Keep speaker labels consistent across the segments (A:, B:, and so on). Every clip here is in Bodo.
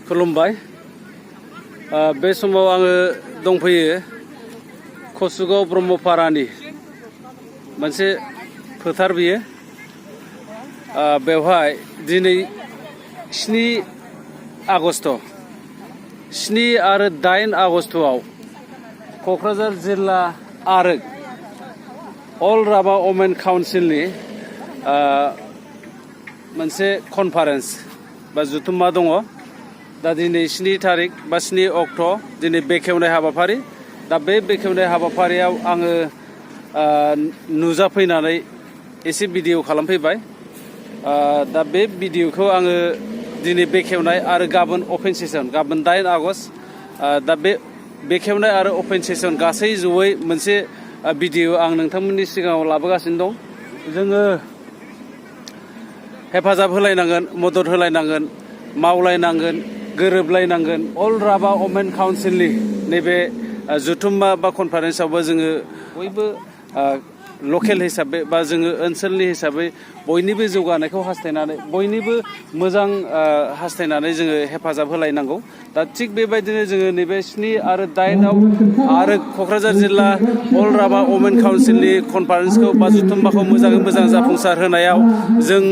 A: खुलुमबाय बे समाव आङो दंफैयो कसुगाव ब्रह्मपारानि मोनसे फोथार बियो बेवहाय दिनै 7 आगस्ट 7 आरो 8 आगस्टआव क'क्राझार जिल्ला आरो अल राभा वमेन काउन्सिलनि मोनसे कनफारेन्स बा जुथुम्मा दङ। दा दिनै 7 तारिख बा 7 अक्ट' दिनै बेखेवनाय हाबाफारि। दा बे बेखेवनाय हाबाफारियाव आङो नुजाफैनानै एसे भिडिअ खालामफैबाय। दा बे भिडिअखौ आङो दिनै बेखेवनाय आरो गाबोन अपेन सेसन, गाबोन 8 आगस्ट दा बे बेखेवनाय आरो अपेन सेसन गासै जयै मोनसे भिडिअ आं नोंथांमोननि सिगाङाव लाबोगासिनो दं। जोङो हेफाजाब होलायनांगोन, मदद होलायनांगोन, मावलायनांगोन, गोरोबलायनांगोन। अल राभा वमेन काउन्सिलनि नैबे जुथुम्मा बा कनफारेन्सआवबो जोङो बयबो लकेल हिसाबै बा जोङो ओनसोलनि हिसाबै बयनिबो जौगानायखौ हास्थायनानै, बयनिबो मोजां हास्थायनानै जोङो हेफाजाब होलायनांगौ। दा थिग बेबायदिनो जोङो नैबे 7 आरो 8आव आरो क'क्राझार जिल्ला अल राभा वमेन काउन्सिलनि कनफारेन्सखौ बा जुथुम्माखौ मोजाङै मोजां जाफुंसार होनायाव जों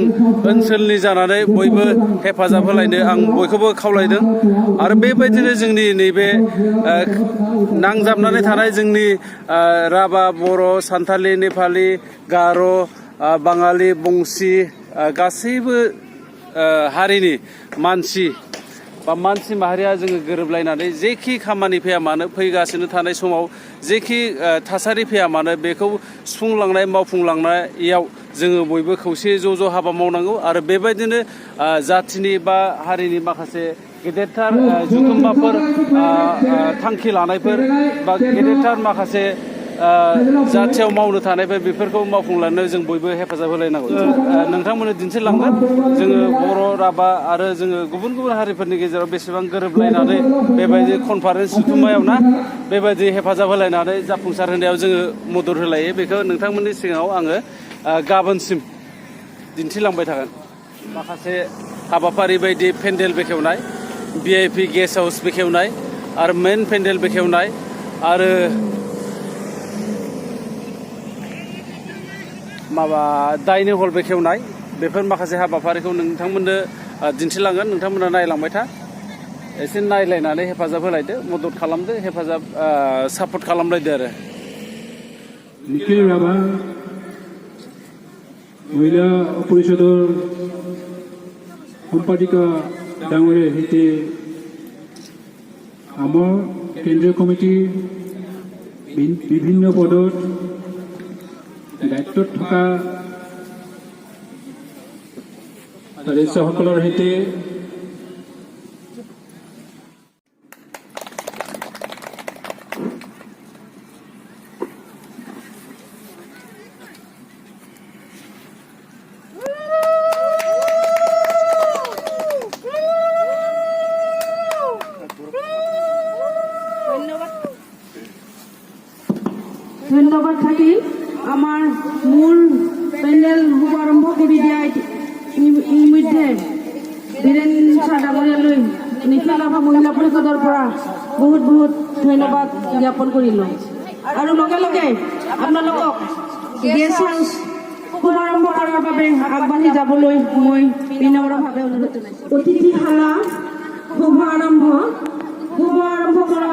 A: ओनसोलनि जानानै बयबो हेफाजाब होलायनो आं बयखौबो खावलायदों। आरो बेबायदिनो जोंनि नैबे नांजाबनानै थानाय जोंनि राभा, बर', सान्थालि, नेपालि, गार', बाङालि, बंसि गासैबो हारिनि मानसि बा मानसि माहारिया जोङो गोरोबलायनानै जेखि खामानि फैया मानो, फैगासिनो थानाय समाव जेखि थासारि फैया मानो बेखौ सुफुंलांनाय, मावफुंलांनायाव जोङो बयबो खौसेयै ज' हाबा मावनांगौ। आरो बेबायदिनो जाथिनि बा हारिनि माखासे गेदेरथार जुथुम्माफोर थांखि लानायफोर बा गेदेरथार माखासे जाथियाव मावनो थानायफोर बेफोरखौ मावफुंलांनो जों बयबो हेफाजाब होलायनांगौ। नोंथांमोननो दिन्थिलांगोन जोङो बर', राभा आरो जोङो गुबुन गुबुन हारिफोरनि गेजेराव बेसेबां गोरोबलायनानै बेबायदि कनफारेन्स जुथुम्मायाव ना बेबायदि हेफाजाब होलायनानै जाफुंसार होनायाव जोङो मदद होलायो। बेखौ नोंथांमोननि सिगाङाव आङो गाबोनसिम दिन्थिलांबाय थागोन। माखासे हाबाफारि बायदि पेन्डेल बेखेवनाय, VIP गेस्ट हाउस बेखेवनाय आरो मेन पेन्डेल बेखेवनाय आरो डाइनिं हल बेखेवनाय, बेफोर माखासे हाबाफारिखौ नोंथांमोननो दिन्थिलांगोन। नोंथांमोना नायलांबाय था, एसे नायलायनानै हेफाजाब होलायदो, मदद खालामदो, हेफाजाब सापर्ट खालामलायदो आरो।
B: নিখিল রাভা মহিলা পরিষদৰ সম্পাদিকা ডাঙৰীয়াৰ সৈতে আমাৰ কেন্দ্ৰীয় কমিটিৰ বিভিন্ন পদত দায়িত্বত থকা সদস্যসকলৰ সৈতে
C: ধন্যবাদ থাকি আমার মূল প্যান্ডেল শুভারম্ভ করে দিয়া ইতিমধ্যে বীরেন শাহ ডাঙৰীয়ালৈ নিখিল ৰাভা মহিলা পৰিষদৰ পৰা বহুত বহুত ধন্যবাদ জ্ঞাপন কৰিলোঁ। আৰু লগে লগে আপোনালোকক গেষ্ট হাউচ শুভাৰম্ভ কৰাৰ বাবে আগবাঢ়ি যাবলৈ মই বিনম্ৰভাৱে অনুৰোধ জনাইছোঁ। অতিথিশালা শুভাৰম্ভ কৰা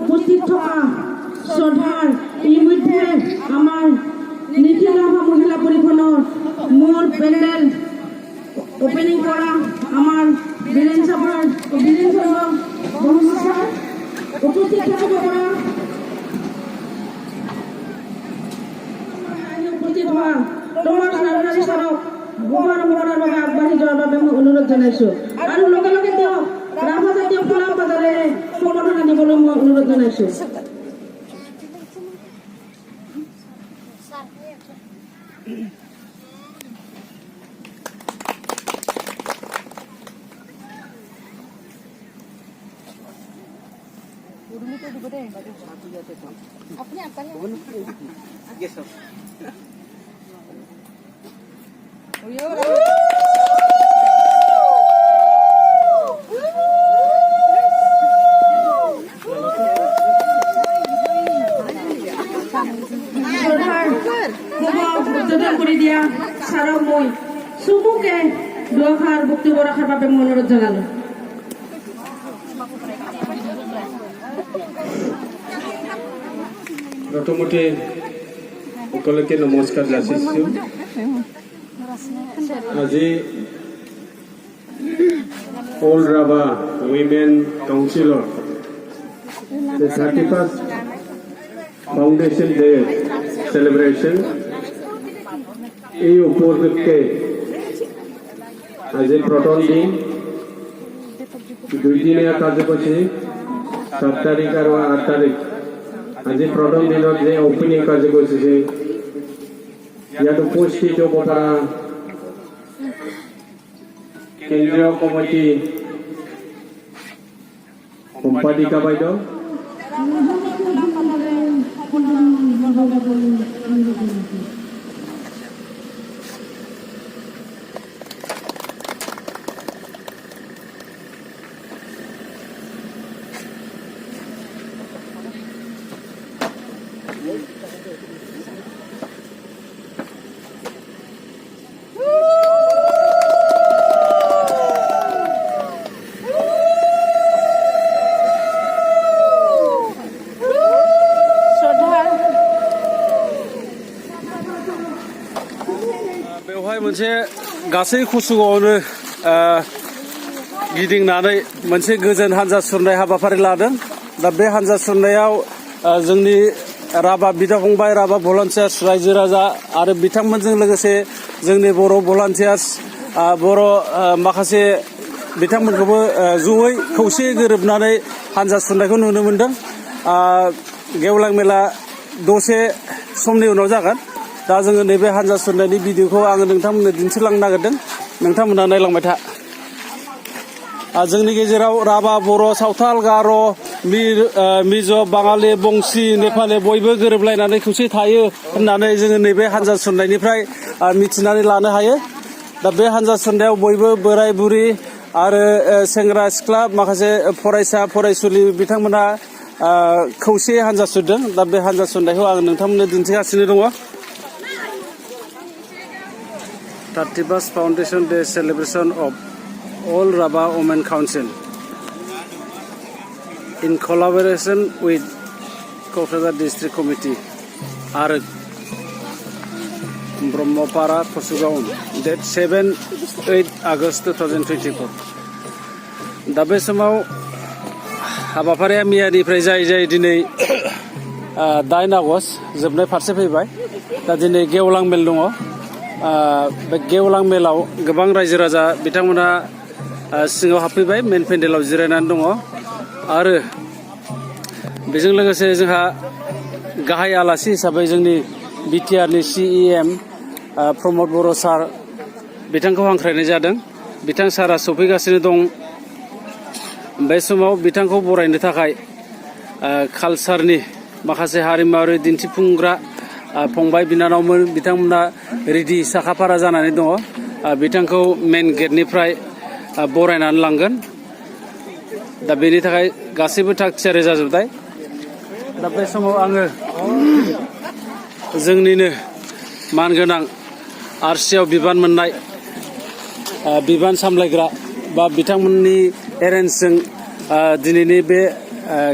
C: উপস্থিত থকা শ্ৰদ্ধাৰ ইতিমধ্যে আমাৰ নিখিল ৰাভা মহিলা পৰিষদৰ মূল পেন্ডেল ওপেনিং কৰা আমাৰ বীৰেন চন্দ্ৰ ব্ৰহ্মচাৰ উপস্থিত থাকিব পৰা উপস্থিত হোৱা তোমাৰ নাৰী ছাৰক শুভাৰম্ভ কৰাৰ বাবে আগবাঢ়ি যোৱাৰ বাবে মই অনুৰোধ জনাইছোঁ। আৰু লগে লগে তেওঁ ৰাভা জাতীয় ফুলাম বজাৰেৰে সম্বৰ্ধনা দিবলৈ মই অনুৰোধ জনাইছোঁ।
D: अपने आप का
C: দুআষাৰ বক্তব্য ৰখাৰ বাবে মই অনুৰোধ জনালোঁ।
D: প্ৰথমতে সকলোকে নমস্কাৰ যাচিছোঁ। আজি অল ৰাভা উইমেন কাউন্সিলৰ 31st ফাউন্ডেশন ডে সেলিব্রেশন এই উপলক্ষে আজি প্রথম দিন 2 দিনীয়া কাৰ্যসূচী 7 তাৰিখ আৰু 8 তাৰিখ আজি প্ৰথম দিনত যে ওপেনিং কাৰ্যসূচী ইয়াত উপস্থিত হ'ব পৰা কেন্দ্ৰীয় কমিটি সম্পাদিকা বাইদেউ,
A: बेवहाय मोनसे गासै कुसुगावआवनो गिदिंनानै मोनसे गोजोन हानजा सुरनाय हाबाफारि लादों। दा बे हानजा सुरनायाव जोंनि राभा बिदा फंबाय, राभा भलान्टियार्स, रायजो राजा आरो बिथांमोनजों लोगोसे जोंनि बर' भलान्टियार्स, बर' माखासे बिथांमोनखौबो जयै खौसेयै गोरोबनानै हानजा सुरनायखौ नुनो मोनदों। गेवलां मेला दसे समनि उनाव जागोन। दा जोङो नैबे हानजा सुरनायनि भिडिअखौ आङो नोंथांमोननो दिन्थिलांनो नागिरदों। नोंथांमोना नायलांबाय था। जोंनि गेजेराव राभा, बर', सावथाल, गार', मिज', बाङालि, बंसि, नेपालि बयबो गोरोबलायनानै खौसे थायो होननानै जोङो नैबे हानजा सुरनायनिफ्राय मिथिनानै लानो हायो। दा बे हानजा सुरनायाव बयबो बोराय बुरि आरो सेंग्रा सिख्ला माखासे फरायसा फरायसुलि बिथांमोना खौसे हानजा सुरदों। दा बे हानजा सुरनायखौ आं नोंथांमोननो दिन्थिगासिनो दङ। 31st Foundation Day celebration of All Rabha Women Council in collaboration with Cochrane District Committee आरो ब्रह्मपारा कुसुगाव डेट 7-8 आगस्ट 2024। दा बे समाव हाबाफारिया मैयानिफ्राय जाय दिनै 8 आगस्ट जोबनाय फारसे फैबाय। दा दिनै गेवलां मेल दङ। बे गेवलां मेलाव गोबां रायजो राजा बिथांमोना सिङाव हाबफैबाय, मेन पेन्डेलाव जिरायनानै दङ। आरो बेजों लोगोसे जोंहा गाहाय आलासि हिसाबै जोंनि बिटिआरनि CEM प्रमद बर' सार बिथांखौ हांख्रायनाय जादों। बिथां सारा सफैगासिनो दं। बे समाव बिथांखौ बरायनो थाखाय कालसारनि माखासे हारिमुआरि दिन्थिफुंग्रा फंबाय बिनानावमोन बिथांमोना रेडि साखाफारा जानानै दङ। बिथांखौ मेन गेटनिफ्राय बरायनानै लांगोन। दा बेनि थाखाय गासैबो थाग थियारि जाजोबबाय। दा बे समाव आङो जोंनिनो मानगोनां आरसिआव बिबान मोननाय बिबान सामलायग्रा बा बिथांमोननि एरेन्जजों दिनैनि बे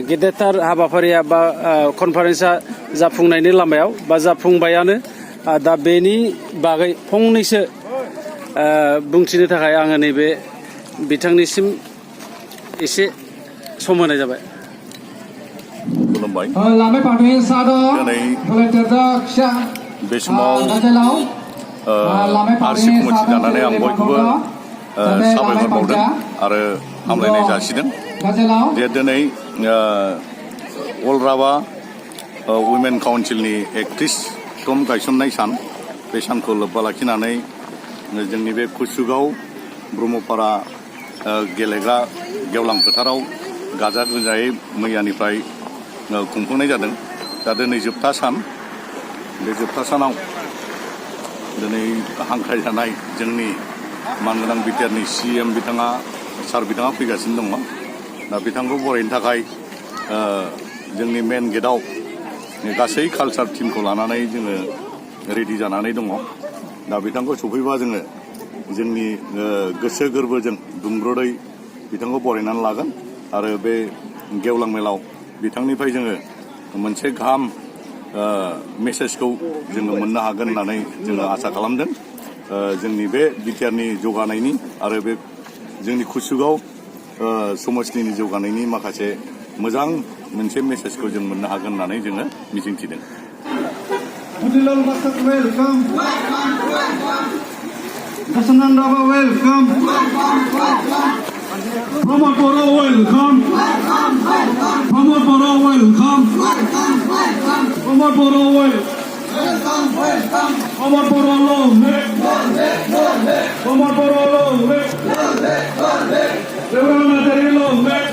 A: गेदेरथार हाबाफारिया बा कनफारेन्सआ जाफुंनायनि लामायाव बा जाफुंबायानो। दा बेनि बागै फंनैसो बुंथिनो थाखाय आङो नैबे बिथांनिसिम एसे सम होनाय जाबाय।
E: खुलुमबाय।
D: दिनै
E: बे समाव आरसि कमिटि दानानै आं बयखौबो साबायखर बावदों आरो हामलायनाय जासिदों जे दिनै अल राभा उइमेन काउन्सिलनि 31तम गायसननाय सान, बे सानखौ लोब्बा लाखिनानै जोंनि बे कुसुगाव ब्रह्मपारा गेलेग्रा गेवलां फोथाराव गाजा गोमजायै मैयानिफ्राय खुंफुंनाय जादों। दा दिनै जोबथा सान। बे जोबथा सानाव दिनै हांख्रायजानाय जोंनि मानगोनां बिटिआरनि CEM बिथाङा फैगासिनो दङ। दा बिथांखौ बरायनो थाखाय जोंनि मेन गेटआव गासै कालसार टिमखौ लानानै जोङो रेडि जानानै दङ। दा बिथांखौ सफैबा जोङो जोंनि गोसो गोरबोजों दुंब्रुदै बिथांखौ बरायनानै लागोन आरो बे गेवलां मेलाव बिथांनिफ्राय जोङो मोनसे गाहाम मेसेजखौ जोङो मोननो हागोन होननानै जोङो आसा खालामदों। जोंनि बे बिटिआरनि जौगानायनि आरो बे जोंनि कुसुगाव समस्तिनि जौगानायनि माखासे मोजां मोनसे मेसेजखौ जों मोननो हागोन होननानै जोङो मिजिंथिदों।
F: Budilal Basak welcome. Hasanan Raba welcome. Pramod Bora welcome. Pramod Bora welcome. Pramod Bora welcome. Pramod Bora long neck. Pramod Bora long neck. Levrana Tere long neck.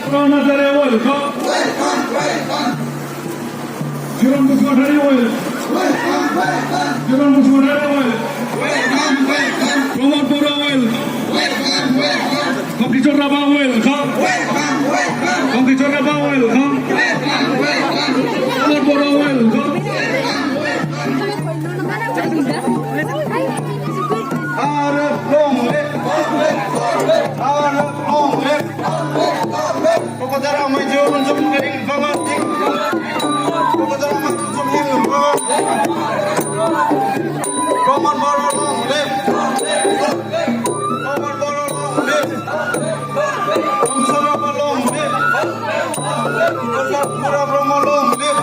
F: Levrana Tere welcome. Jiran Buswadari oil. Jiran Buswadari oil. Pramod Bora oil. Komkichor Raba oil. Komkichor Raba oil. Pramod Bora oil. Arab long leg. Arab long leg. Pokoknya mai jiran jom kering banget. Pramod Bora long live. Pramod Bora long live. Komsara long live. Pura Brahma long live.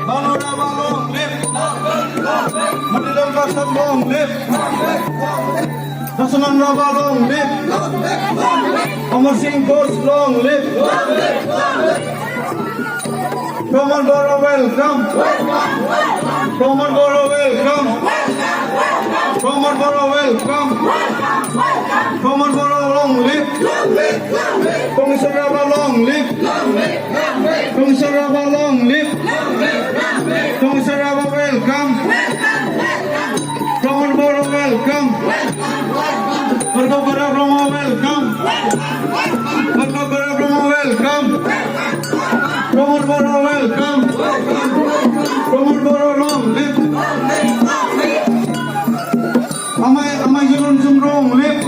F: Banura long live. Madilam Basak long live. Hasanan Raba long live. Amar Singh Ghosh long live. Pramod Bora welcome. Pramod Bora welcome. Pramod Bora welcome. Pramod Bora long live. Komkichor Raba long live. Komkichor Raba long live. Komkichor Raba welcome. Pramod Bora welcome. Bhargav Bora Brahma welcome. Bhargav Bora Brahma welcome. Pramod Bora welcome. Pramod Bora long live. Amai Jiran Jum long live.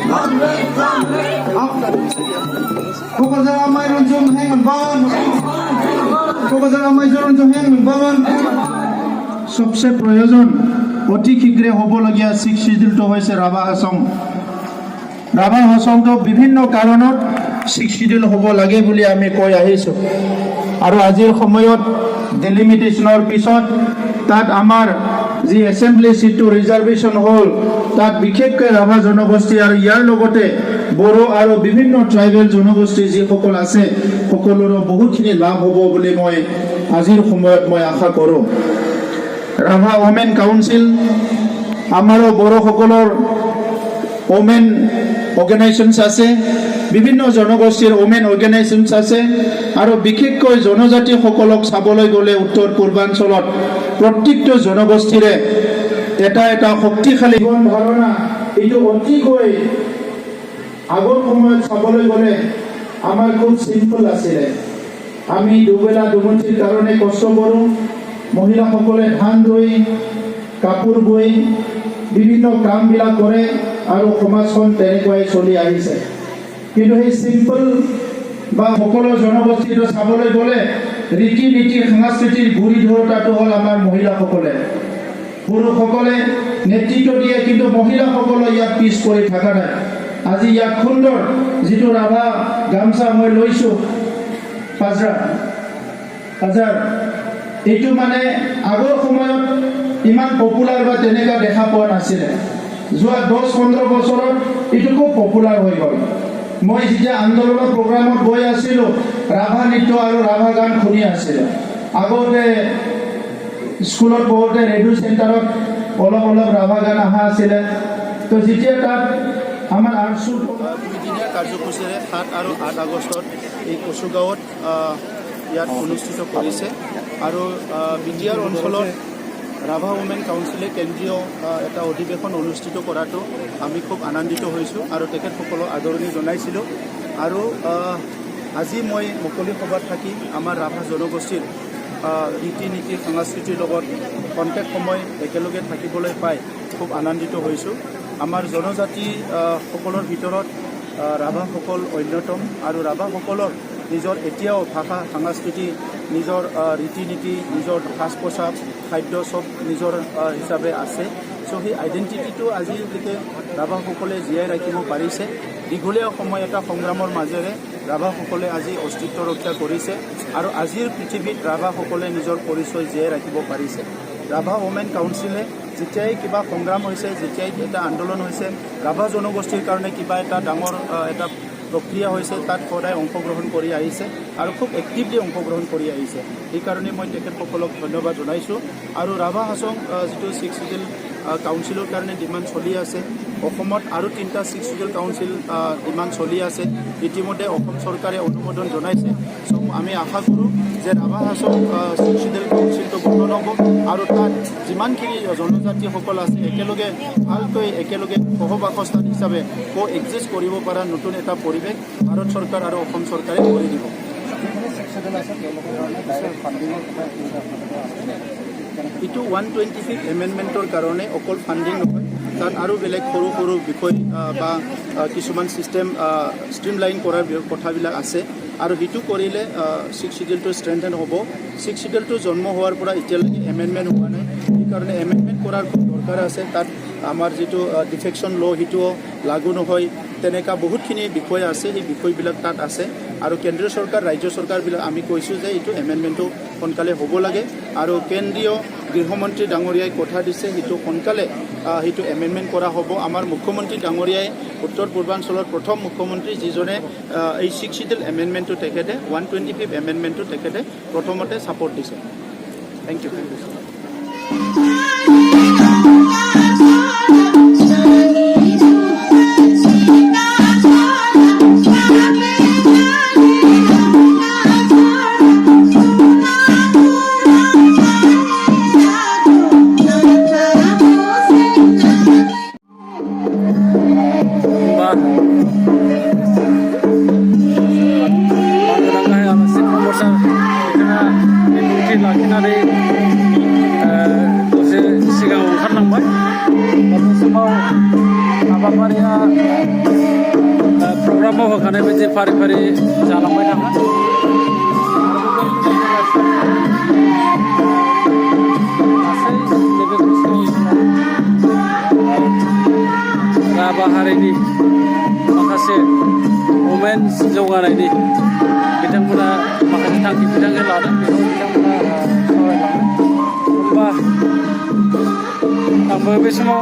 F: Pokoknya amai Jiran Jum hang bangan. Pokoknya amai Jiran Jum hang bangan. सबसे प्रयोजन অতি শীঘ্ৰে হ'বলগীয়া 6 শিডিউলটো হৈছে ৰাভা হাছং। ৰাভা হাছংটো বিভিন্ন কাৰণত 6 শিডিউল হ'ব লাগে বুলি আমি কৈ আহিছোঁ আৰু আজিৰ সময়ত ডেলিমিটেশ্যনৰ পিছত তাত আমাৰ যি এছেম্বলি সিটটো ৰিজাৰ্ভেশ্যন হ'ল তাত বিশেষকৈ ৰাভা জনগোষ্ঠী আৰু ইয়াৰ লগতে বড়ো আৰু বিভিন্ন ট্ৰাইবেল জনগোষ্ঠী যিসকল আছে সকলোৰে বহুতখিনি লাভ হ'ব বুলি মই আজিৰ সময়ত মই আশা কৰোঁ। ৰাভা ওমেন কাউন্সিল আমাৰো বড়োসকলৰ ওমেন অৰ্গেনাইজেশ্যনছ আছে, বিভিন্ন জনগোষ্ঠীৰ ওমেন অৰ্গেনাইজেশ্যনছ আছে আৰু বিশেষকৈ জনজাতিসকলক চাবলৈ গ'লে উত্তৰ পূৰ্বাঞ্চলত প্ৰত্যেকটো জনগোষ্ঠীৰে এটা এটা শক্তিশালী ধাৰণা এইটো অতিকৈ আগৰ সময়ত চাবলৈ গ'লে আমাৰ খুব চিম্পল আছিলে। আমি দুবেলা দুমুঠিৰ কাৰণে কষ্ট কৰোঁ, মহিলাসকলে ধান ৰুই কাপোৰ বৈ বিভিন্ন কামবিলাক কৰে আৰু সমাজখন তেনেকুৱাই চলি আহিছে। কিন্তু সেই চিম্পল বা সকলো জনগোষ্ঠীটো চাবলৈ গ'লে ৰীতি নীতি সাংস্কৃতিক গুৰি ধৰোতাটো হ'ল আমাৰ মহিলাসকলে। পুৰুষসকলে নেতৃত্ব দিয়ে কিন্তু মহিলাসকলে ইয়াত পিছ পৰি থকা নাই। আজি ইয়াত সুন্দৰ যিটো ৰাভা গামচা মই লৈছোঁ পাজাৰ এইটো মানে আগৰ সময়ত ইমান পপুলাৰ বা তেনেকুৱা দেখা পোৱা নাছিলে। যোৱা 10-15 বছৰত এইটো খুব পপুলাৰ হৈ গ'ল। মই যেতিয়া আন্দোলনৰ প্ৰগ্ৰামত গৈ আছিলোঁ ৰাভা নৃত্য আৰু ৰাভা গান শুনি আছিলোঁ। আগতে স্কুলত পঢ়োঁতে ৰেডিঅ' চেণ্টাৰত অলপ ৰাভা গান অহা আছিলে। তো যেতিয়া তাত আমাৰ আৰ্টছৰ
G: দুদিনীয়া কাৰ্যসূচীৰে 7 আৰু 8 আগষ্টত এই কচুগাঁৱত ইয়াত অনুষ্ঠিত কৰিছে আৰু বিটিআৰ অঞ্চলত ৰাভা ওমেন কাউন্সিলে কেন্দ্ৰীয় এটা অধিৱেশন অনুষ্ঠিত কৰাটো আমি খুব আনন্দিত হৈছোঁ আৰু তেখেতসকলক আদৰণি জনাইছিলোঁ। আৰু আজি মই মুকলি সভাত থাকি আমাৰ ৰাভা জনগোষ্ঠীৰ ৰীতি নীতি সংস্কৃতিৰ লগত কণ্টেক্ট সময় একেলগে থাকিবলৈ পাই খুব আনন্দিত হৈছোঁ আমাৰ জনজাতি সকলৰ ভিতৰত ৰাভাসকল অন্যতম আৰু ৰাভাসকলৰ নিজৰ এতিয়াও ভাষা সংস্কৃতি নিজৰ ৰীতি নীতি নিজৰ সাজ পোছাক খাদ্য চব নিজৰ হিচাপে আছে চ' সেই আইডেণ্টিটিটো আজিলৈকে ৰাভাসকলে জীয়াই ৰাখিব পাৰিছে দীঘলীয়া সময় এটা সংগ্ৰামৰ মাজেৰে ৰাভাসকলে আজি অস্তিত্ব ৰক্ষা কৰিছে আৰু আজিৰ পৃথিৱীত ৰাভাসকলে নিজৰ পৰিচয় জীয়াই ৰাখিব পাৰিছে ৰাভা ওমেন কাউন্সিলে যেতিয়াই কিবা সংগ্ৰাম হৈছে যেতিয়াই এটা আন্দোলন হৈছে ৰাভা জনগোষ্ঠীৰ কাৰণে কিবা এটা ডাঙৰ এটা প্ৰক্ৰিয়া হৈছে তাত সদায় অংশগ্ৰহণ কৰি আহিছে আৰু খুব এক্টিভলি অংশগ্ৰহণ কৰি আহিছে সেইকাৰণে মই তেখেতসকলক ধন্যবাদ জনাইছোঁ আৰু ৰাভা হাছং যিটো 6 চিডিউল কাউন্সিলৰ কাৰণে ডিমাণ্ড চলি আছে অসমত আৰু 3টা 6 চিডিউল কাউন্সিল ডিমাণ্ড চলি আছে ইতিমধ্যে অসম চৰকাৰে অনুমোদন জনাইছে চ' আমি আশা কৰোঁ যে ৰাভা হাছং 6 চিডিউল কাউন্সিলটো গঠন হ'ব আৰু তাত যিমানখিনি জনজাতিসকল আছে একেলগে ভালকৈ একেলগে সহবাসস্থান হিচাপে এক্সিষ্ট কৰিব পৰা নতুন এটা পৰিৱেশ ভাৰত চৰকাৰ আৰু অসম চৰকাৰে কৰি দিব এইটো 125th এমেণ্ডমেণ্টৰ কাৰণে অকল ফাণ্ডিং নহয় তাত আৰু বেলেগ সৰু সৰু বিষয় বা কিছুমান ছিষ্টেম ষ্ট্ৰীমলাইন কৰাৰ কথাবিলাক আছে আৰু সেইটো কৰিলে 6 চিডিউলটো ষ্ট্ৰেংথেন হ'ব 6 চিডিউলটো জন্ম হোৱাৰ পৰা এতিয়ালৈকে এমেণ্ডমেণ্ট হোৱা নাই সেইকাৰণে এমেণ্ডমেণ্ট কৰাৰ খুব দৰকাৰ আছে তাত আমাৰ যিটো ডিফেকশ্যন ল' সেইটোও লাগু নহয় তেনেকুৱা বহুতখিনি বিষয় আছে সেই বিষয়বিলাক তাত আছে আৰু কেন্দ্ৰীয় চৰকাৰ ৰাজ্য চৰকাৰবিলাক আমি কৈছোঁ যে এইটো এমেণ্ডমেণ্টটো সোনকালে হ'ব লাগে আৰু কেন্দ্ৰীয় গৃহমন্ত্ৰী ডাঙৰীয়াই কথা দিছে সেইটো সোনকালে সেইটো এমেণ্ডমেণ্ট কৰা হ'ব আমাৰ মুখ্যমন্ত্ৰী ডাঙৰীয়াই উত্তৰ পূৰ্বাঞ্চলৰ প্ৰথম মুখ্যমন্ত্ৰী যিজনে এই 6 চিডিউল এমেণ্ডমেণ্টটো তেখেতে 125th এমেণ্ডমেণ্টটো তেখেতে প্ৰথমতে ছাপৰ্ট দিছে থেংক ইউ
A: लाखिनानै दसे सिगाङाव ओंखारलांबाय बे समाव हाबाफारिया प्रग्रामाव होखानाय बायदि फारि फारि जालांबाय थागोन राभा हारिनि माखासे वुमेन्स जौगानायनि बिथांमोना माखासे थांखि बिथांखि लादों बेखौ बिथांमोना सावरायलाङो होमबा आंबो बे समाव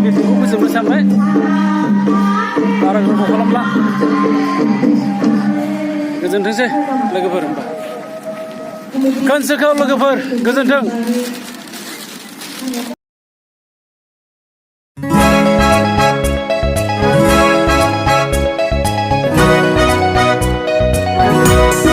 A: मिटिंखौ फोजोबनो सानबाय बारा गोबाव खालामला गोजोनथोंसै लोगोफोर होमबा खोनसेखौ लोगोफोर गोजोनथों